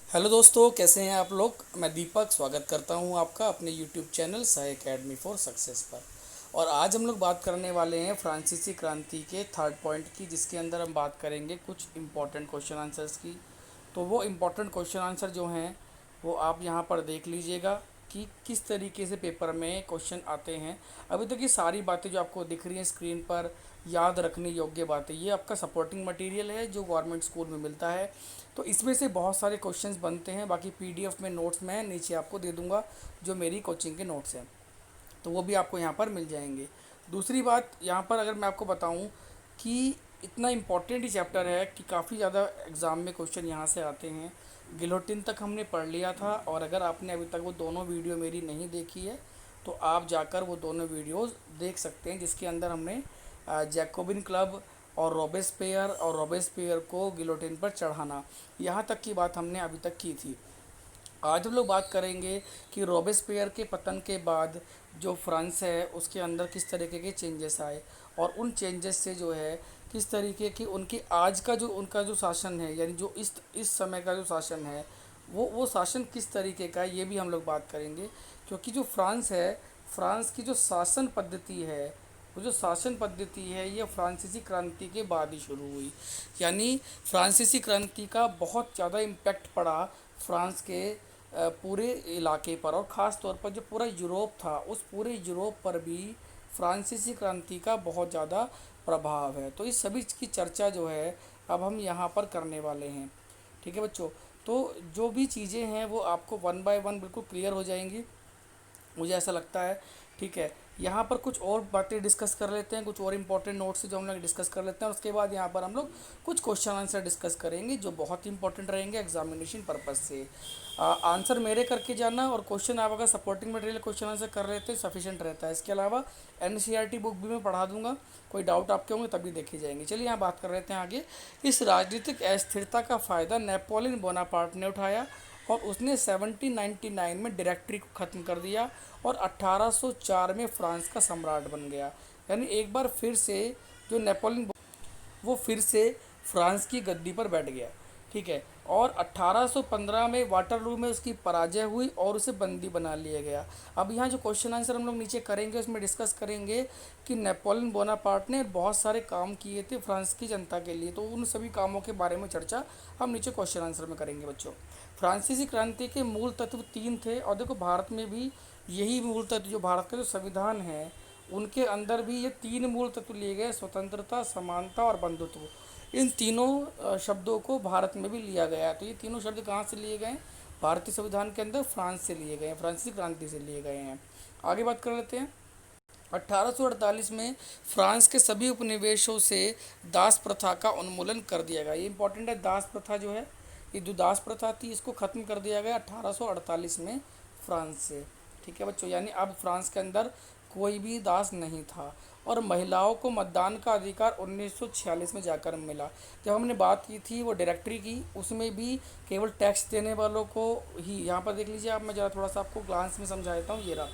Hello दोस्तों, कैसे हैं आप लोग। मैं दीपक स्वागत करता हूं आपका अपने YouTube channel Sai academy for success पर। और आज हम लोग बात करने वाले हैं फ्रांसीसी क्रांति के थर्ड पॉइंट की, जिसके अंदर हम बात करेंगे कुछ इम्पोर्टेंट क्वेश्चन आंसर्स की। तो वो इम्पोर्टेंट क्वेश्चन आंसर जो हैं वो आप यहाँ पर देख लीजिएगा कि किस तरीके से पेपर में क्वेश्चन आते हैं। अभी तक ये सारी बातें जो आपको दिख रही हैं स्क्रीन पर, याद रखने योग्य बातें, ये आपका सपोर्टिंग मटेरियल है जो गवर्नमेंट स्कूल में मिलता है। तो इसमें से बहुत सारे क्वेश्चंस बनते हैं। बाकी पीडीएफ में नोट्स मैं नीचे आपको दे दूंगा, जो मेरी कोचिंग के नोट्स हैं, तो वो भी आपको यहाँ पर मिल जाएंगे। दूसरी बात यहाँ पर अगर मैं आपको बताऊँ कि इतना इम्पॉर्टेंट ही चैप्टर है कि काफ़ी ज़्यादा एग्ज़ाम में क्वेश्चन यहाँ से आते हैं। गिलोटिन तक हमने पढ़ लिया था, और अगर आपने अभी तक वो दोनों वीडियो मेरी नहीं देखी है तो आप जाकर वो दोनों वीडियोस देख सकते हैं, जिसके अंदर हमने जैकोबिन क्लब और रॉबेस्पियर को गिलोटिन पर चढ़ाना, यहाँ तक की बात हमने अभी तक की थी। आज हम लोग बात करेंगे कि रॉबेस्पियर के पतन के बाद जो फ्रांस है उसके अंदर किस तरीके के चेंजेस आए, और उन चेंजेस से जो है किस तरीके की उनकी आज का जो उनका जो शासन है, यानी जो इस समय का जो शासन है वो शासन किस तरीके का है, ये भी हम लोग बात करेंगे। क्योंकि जो फ्रांस है, फ्रांस की जो शासन पद्धति है, वो जो शासन पद्धति है ये फ्रांसीसी क्रांति के बाद ही शुरू हुई। यानी फ्रांसीसी क्रांति का बहुत ज़्यादा इम्पैक्ट पड़ा फ्रांस के पूरे इलाके पर, और ख़ास तौर पर जो पूरा यूरोप था उस पूरे यूरोप पर भी फ्रांसीसी क्रांति का बहुत ज़्यादा प्रभाव है। तो इस सभी की चर्चा जो है अब हम यहाँ पर करने वाले हैं। ठीक है बच्चों, तो जो भी चीज़ें हैं वो आपको वन बाय वन बिल्कुल क्लियर हो जाएंगी, मुझे ऐसा लगता है। ठीक है, यहाँ पर कुछ और बातें डिस्कस कर लेते हैं, कुछ और इंपॉर्टेंट नोट्स जो हम लोग डिस्कस कर लेते हैं, और उसके बाद यहाँ पर हम लोग कुछ क्वेश्चन आंसर डिस्कस करेंगे जो बहुत इंपॉर्टेंट रहेंगे एग्जामिनेशन पर्पज़ से। आंसर मेरे करके जाना, और क्वेश्चन आप अगर सपोर्टिंग मटेरियल क्वेश्चन आंसर कर लेते हैं सफिशिएंट रहता है। इसके अलावा एनसीईआरटी बुक भी मैं पढ़ा दूंगा, कोई डाउट आपके होंगे तभी देखे जाएंगे। चलिए यहाँ बात कर लेते हैं आगे। इस राजनीतिक अस्थिरता का फ़ायदा नेपोलियन बोनापार्ट ने उठाया, और उसने 1799 में डायरेक्टरी को ख़त्म कर दिया और 1804 में फ्रांस का सम्राट बन गया। यानी एक बार फिर से जो नेपोलियन वो फिर से फ्रांस की गद्दी पर बैठ गया। ठीक है, और 1815 में वाटरलू में उसकी पराजय हुई और उसे बंदी बना लिया गया। अब यहाँ जो क्वेश्चन आंसर हम लोग नीचे करेंगे उसमें डिस्कस करेंगे कि नेपोलियन बोनापार्ट ने बहुत सारे काम किए थे फ्रांस की जनता के लिए, तो उन सभी कामों के बारे में चर्चा हम नीचे क्वेश्चन आंसर में करेंगे बच्चों। फ्रांसीसी क्रांति के मूल तत्व तीन थे, और देखो भारत में भी यही मूल तत्व, जो भारत का जो संविधान है उनके अंदर भी ये तीन मूल तत्व लिए गए: स्वतंत्रता, समानता और बंधुत्व। इन तीनों शब्दों को भारत में भी लिया गया है। तो ये तीनों शब्द कहाँ से लिए गए हैं? भारतीय संविधान के अंदर फ्रांस से लिए गए हैं, फ्रांसीसी क्रांति से लिए गए हैं। आगे बात कर लेते हैं। 1848 में फ्रांस के सभी उपनिवेशों से दास प्रथा का उन्मूलन कर दिया गया। ये इंपॉर्टेंट है, दास प्रथा जो है, ये जो दास प्रथा थी इसको ख़त्म कर दिया गया 1848 में फ्रांस से। ठीक है बच्चों, यानी अब फ्रांस के अंदर कोई भी दास नहीं था। और महिलाओं को मतदान का अधिकार 1946 में जाकर मिला। जब हमने बात की थी वो डायरेक्टरी की, उसमें भी केवल टैक्स देने वालों को ही, यहाँ पर देख लीजिए आप, मैं ज़रा थोड़ा सा आपको ग्लांस में समझा देता हूँ। ये रहा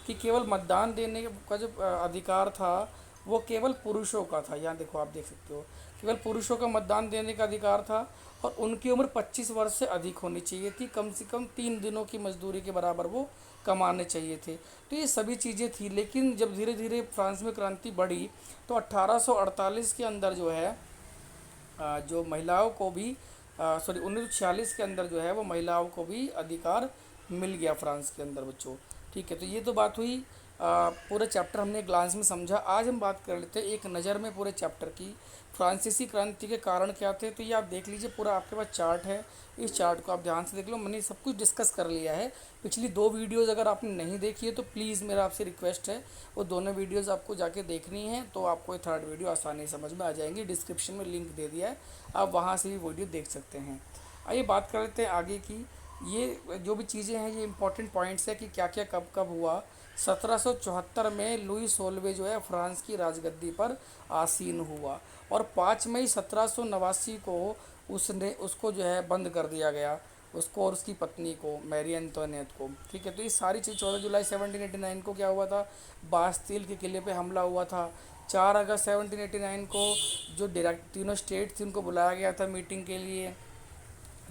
कि केवल मतदान देने का जो अधिकार था वो केवल पुरुषों का था। यहाँ देखो, आप देख सकते हो, केवल पुरुषों का मतदान देने का अधिकार था, और उनकी उम्र 25 वर्ष से अधिक होनी चाहिए थी। कम से कम 3 दिनों की मजदूरी के बराबर वो कमाने चाहिए थे। तो ये सभी चीज़ें थी। लेकिन जब धीरे धीरे फ्रांस में क्रांति बढ़ी तो 1848 के अंदर जो है जो महिलाओं को भी, सॉरी 1946 के अंदर जो है वो महिलाओं को भी अधिकार मिल गया फ्रांस के अंदर बच्चों। ठीक है, तो ये तो बात हुई। पूरे चैप्टर हमने ग्लांस में समझा। आज हम बात कर लेते हैं एक नज़र में पूरे चैप्टर की। फ्रांसीसी क्रांति के कारण क्या थे, तो ये आप देख लीजिए, पूरा आपके पास चार्ट है। इस चार्ट को आप ध्यान से देख लो, मैंने सब कुछ डिस्कस कर लिया है। पिछली दो वीडियोज़ अगर आपने नहीं देखी है तो प्लीज़ मेरा आपसे रिक्वेस्ट है वो दोनों वीडियोज़ आपको जाके देखनी है, तो आपको ये थर्ड वीडियो आसानी समझ में आ जाएंगी। डिस्क्रिप्शन में लिंक दे दिया है, आप वहाँ से भी वीडियो देख सकते हैं। आइए बात कर लेते हैं आगे की। ये जो भी चीज़ें हैं ये इंपॉर्टेंट पॉइंट्स है कि क्या क्या कब कब हुआ। 1774 में लुई सोलवे जो है फ्रांस की राजगद्दी पर आसीन हुआ, और 5 मई 1789 को उसने उसको जो है बंद कर दिया गया, उसको और उसकी पत्नी को, मैरी एंटोनेट को। ठीक है, तो ये सारी चीज़ 14 जुलाई 1789 को क्या हुआ था, बास्तील के किले पे हमला हुआ था। 4 अगस्त 1789 को जो डायरेक्ट तीनों स्टेट थी उनको बुलाया गया था मीटिंग के लिए।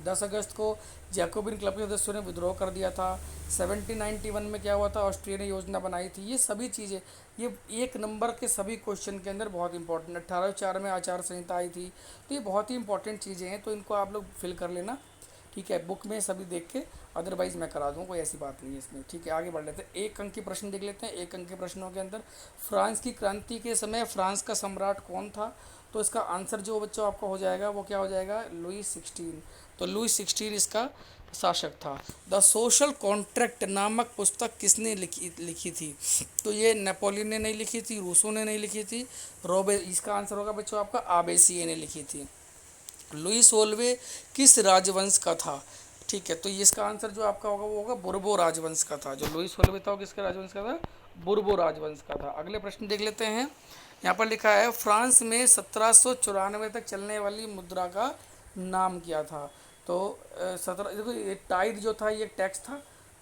10 अगस्त को जैकोबिन क्लब के सदस्यों ने विद्रोह कर दिया था। 1791 में क्या हुआ था, ऑस्ट्रिया ने योजना बनाई थी। ये सभी चीज़ें, ये एक नंबर के सभी क्वेश्चन के अंदर बहुत इंपॉर्टेंट। 1804 में आचार संहिता आई थी। तो ये बहुत ही इंपॉर्टेंट चीज़ें हैं, तो इनको आप लोग फिल कर लेना, ठीक है, बुक में सभी देख के। अदरवाइज़ मैं करा दूँ, कोई ऐसी बात नहीं है इसमें, ठीक है। आगे बढ़ लेते हैं, 1 अंक के प्रश्न देख लेते हैं। 1 अंक के प्रश्नों के अंदर फ्रांस की क्रांति के समय फ्रांस का सम्राट कौन था? तो इसका आंसर जो बच्चों आपका हो जाएगा वो क्या हो जाएगा, लुई 16। तो लुई 16 इसका शासक था। द सोशल कॉन्ट्रैक्ट नामक पुस्तक किसने लिखी थी? तो ये नेपोलियन ने नहीं लिखी थी, रूसो ने नहीं लिखी थी, रोबे, इसका आंसर होगा बच्चों आपका आबेसिए ने लिखी थी। लुई 16वें किस राजवंश का था? ठीक है, तो ये इसका आंसर जो आपका होगा वो होगा बुर्बो राजवंश का था। जो लुई 16वें था वो किसके राजवंश का था? बुर्बो राजवंश का था। अगले प्रश्न देख लेते हैं। यहाँ पर लिखा है फ्रांस में 1794 तक चलने वाली मुद्रा का नाम क्या था? तो 17, देखो ये टाइड जो था ये टैक्स था,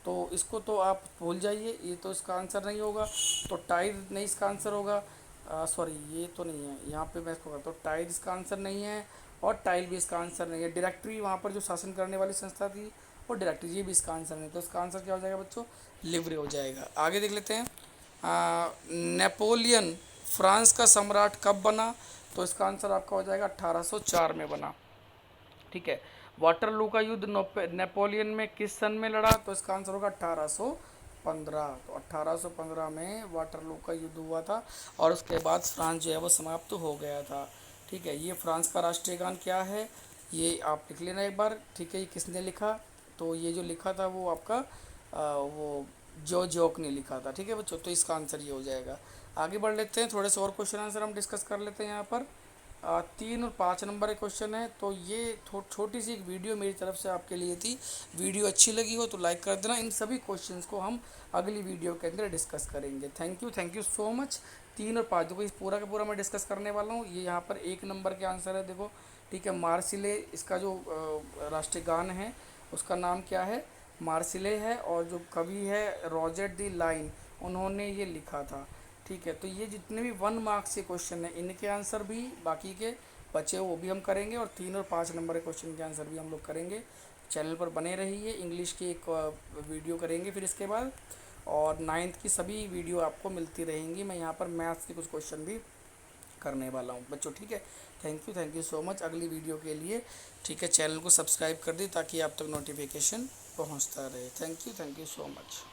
तो इसको तो आप भूल जाइए, ये तो इसका आंसर नहीं होगा। तो टाइड नहीं इसका आंसर होगा। सॉरी, ये तो नहीं है, यहाँ पे मैं इसको करता हूँ, टाइड इसका आंसर नहीं है और टाइल भी इसका आंसर नहीं है। डायरेक्टरी वहाँ पर जो शासन करने वाली संस्था थी वो डायरेक्टरी, ये भी इसका आंसर नहीं। तो इसका आंसर क्या हो जाएगा बच्चों? लिवरे हो जाएगा। आगे देख लेते हैं। नेपोलियन फ्रांस का सम्राट कब बना? तो इसका आंसर आपका हो जाएगा 1804 में बना, ठीक है। वाटरलू का युद्ध नेपोलियन में किस सन में लड़ा? तो इसका आंसर होगा 1815। तो 1815 में वाटरलू का युद्ध हुआ था और उसके बाद फ्रांस जो है वो समाप्त हो गया था, ठीक है। ये फ्रांस का राष्ट्रीय गान क्या है, ये आप लिख लेना एक बार, ठीक है। ये किसने लिखा? तो ये जो लिखा था वो आपका वो जो जोक ने लिखा था, ठीक है बच्चों। तो इसका आंसर ये हो जाएगा। आगे बढ़ लेते हैं, थोड़े से और क्वेश्चन आंसर हम डिस्कस कर लेते हैं यहाँ पर। 3 और 5 नंबर के क्वेश्चन है। तो ये छोटी सी एक वीडियो मेरी तरफ से आपके लिए थी। वीडियो अच्छी लगी हो तो लाइक कर देना। इन सभी क्वेश्चंस को हम अगली वीडियो के अंदर डिस्कस करेंगे। Thank you so much. 3 और 5 देखो, इस पूरा का पूरा मैं डिस्कस करने वाला हूँ। ये यहाँ पर 1 नंबर के आंसर है, देखो, ठीक है। मार्सिले, इसका जो राष्ट्रीय गान है उसका नाम क्या है? मार्सिले है। और जो कवि है रॉजर दी लाइन, उन्होंने ये लिखा था, ठीक है। तो ये जितने भी 1 मार्क्स के क्वेश्चन हैं इनके आंसर भी बाकी के बचे वो भी हम करेंगे, और 3 और 5 नंबर के क्वेश्चन के आंसर भी हम लोग करेंगे। चैनल पर बने रहिए। इंग्लिश की एक वीडियो करेंगे फिर इसके बाद, और 9th की सभी वीडियो आपको मिलती रहेंगी। मैं यहाँ पर मैथ्स के कुछ क्वेश्चन भी करने वाला हूँ बच्चों, ठीक है। थैंक यू सो मच अगली वीडियो के लिए, ठीक है। चैनल को सब्सक्राइब कर दी ताकि आप तक नोटिफिकेशन पहुँचता रहे। Thank you so much.